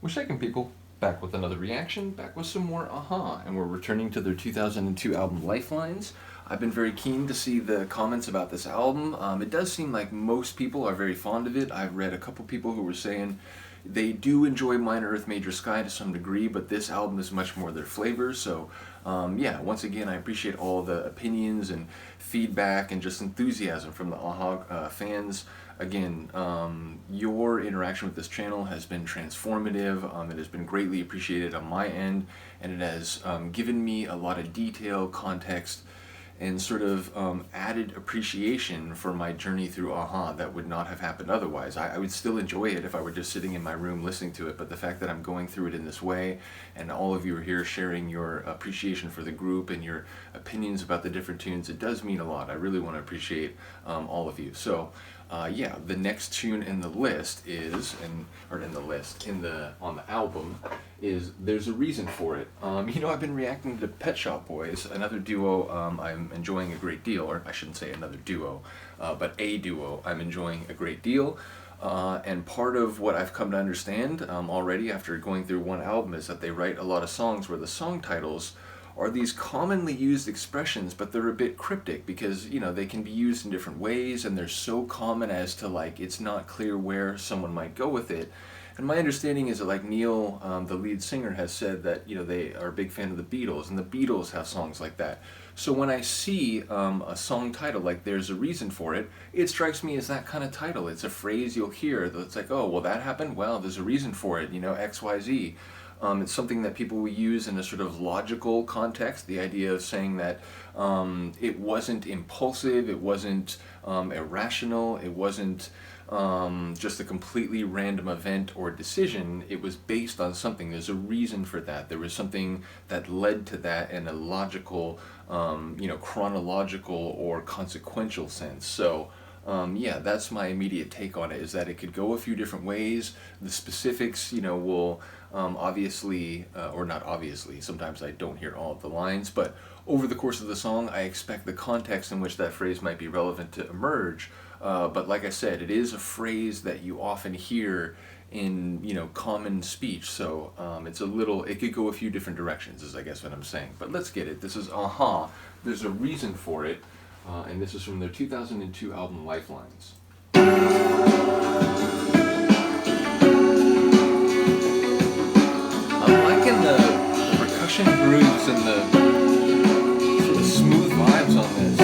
What's shaking, people? Back with another reaction, back with some more Aha, and we're returning to their 2002 album Lifelines. I've been very keen to see the comments about this album. It does seem like most people are very fond of it. I've read a couple people who were saying they do enjoy Minor Earth Major Sky to some degree, but this album is much more their flavor. So, yeah, once again, I appreciate all the opinions and feedback and just enthusiasm from the Aha fans. Again, your interaction with this channel has been transformative. It has been greatly appreciated on my end, and it has given me a lot of detail, context, and sort of added appreciation for my journey through Aha that would not have happened otherwise. I would still enjoy it if I were just sitting in my room listening to it, but the fact that I'm going through it in this way, and all of you are here sharing your appreciation for the group and your opinions about the different tunes, it does mean a lot. I really want to appreciate all of you. So, yeah, the next tune in the list is, on the album, is There's a Reason for It. I've been reacting to Pet Shop Boys, another duo I'm enjoying a great deal, or I shouldn't say another duo, but a duo I'm enjoying a great deal. And part of what I've come to understand already after going through one album is that they write a lot of songs where the song titles are these commonly used expressions, but they're a bit cryptic because, they can be used in different ways, and they're so common as to, it's not clear where someone might go with it. And my understanding is that, Neil, the lead singer, has said that, they are a big fan of the Beatles, and the Beatles have songs like that. So when I see a song title like There's a Reason for It, it strikes me as that kind of title. It's a phrase you'll hear that's like, oh, well, that happened? Well, there's a reason for it, X, Y, Z. It's something that people will use in a sort of logical context, the idea of saying that it wasn't impulsive, it wasn't irrational, it wasn't just a completely random event or decision. It was based on something. There's a reason for that. There was something that led to that in a logical, chronological or consequential sense. So, yeah, that's my immediate take on it, is that it could go a few different ways. The specifics, will obviously, or not obviously, sometimes I don't hear all of the lines, but over the course of the song, I expect the context in which that phrase might be relevant to emerge. But like I said, it is a phrase that you often hear in, common speech. So it could go a few different directions, is I guess what I'm saying. But let's get it. This is Aha. There's a reason for it. And this is from their 2002 album Lifelines. I'm liking the percussion grooves and the sort of smooth vibes on this.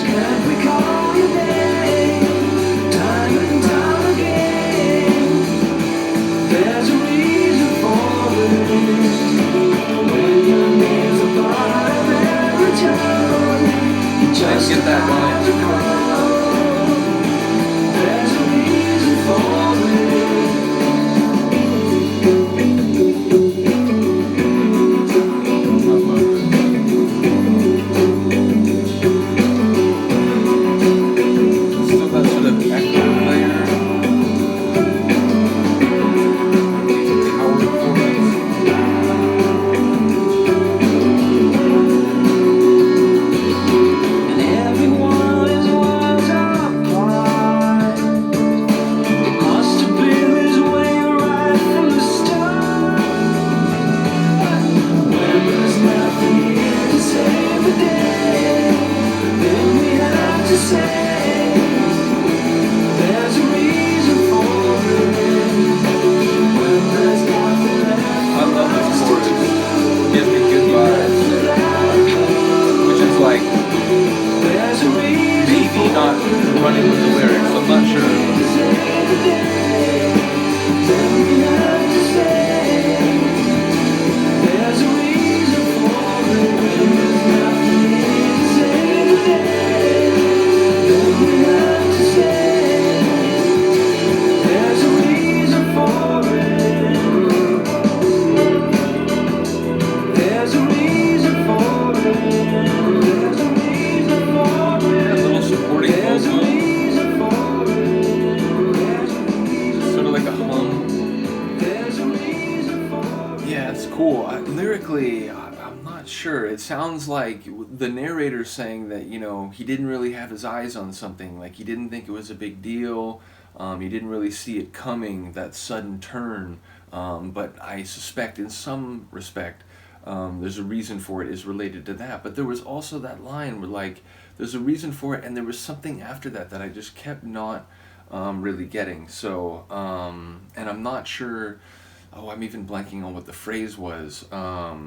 Can't recall your name, time and time again. There's a reason for it. When your name's a part of every town, you just get that have to call. There's a reason for it. Still that sort of echo layer. Power chords. And everyone is worlds apart. It must have been this way right from the start. When there's nothing here to save the day, then we have to say there's a reason for it. When there's nothing left I love this chorus. Gives me good vibes. Which is like there's a reason maybe not running with the lyrics. I'm not sure. to save the day, then we have to say there's a reason for it. When there's nothing here to save the day, then we have to say there's a reason for it. There's a reason for it. There's a reason for A it. little supporting There's a vocal. reason for it. There's a reason. Sort of like a hum. There's a reason for it. Yeah, it's cool. Lyrically, I'm not sure. It sounds like the narrator saying that, he didn't really have his eyes on something. Like, he didn't think it was a big deal. He didn't really see it coming, that sudden turn. But I suspect, in some respect, there's a reason for it is related to that. But there was also that line where, like, there's a reason for it, and there was something after that that I just kept not really getting. So, and I'm not sure. Oh, I'm even blanking on what the phrase was. But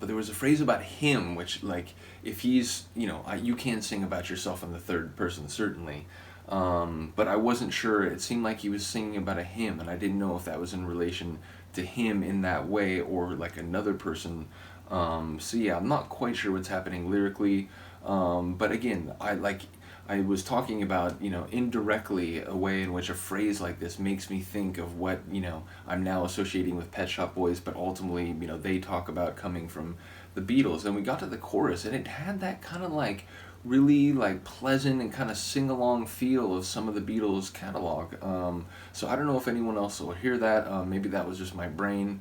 there was a phrase about him, which, like, if he's, you can sing about yourself in the third person, certainly. But I wasn't sure. It seemed like he was singing about a him, and I didn't know if that was in relation to him in that way or like another person. So yeah, I'm not quite sure what's happening lyrically. But again, I was talking about, indirectly a way in which a phrase like this makes me think of what, I'm now associating with Pet Shop Boys, but ultimately, they talk about coming from the Beatles. And we got to the chorus, and it had that kind of like really like pleasant and kind of sing-along feel of some of the Beatles catalog. So I don't know if anyone else will hear that. Maybe that was just my brain,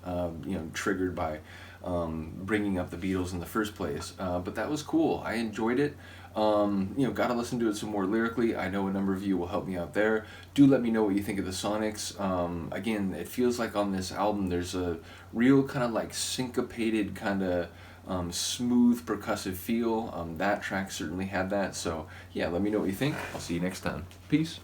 triggered by bringing up the Beatles in the first place. But that was cool. I enjoyed it. Got to listen to it some more lyrically. I know a number of you will help me out there. Do let me know what you think of the sonics. Again, it feels like on this album there's a real kind of like syncopated kind of smooth percussive feel. That track certainly had that. So yeah, let me know what you think. I'll see you next time. Peace.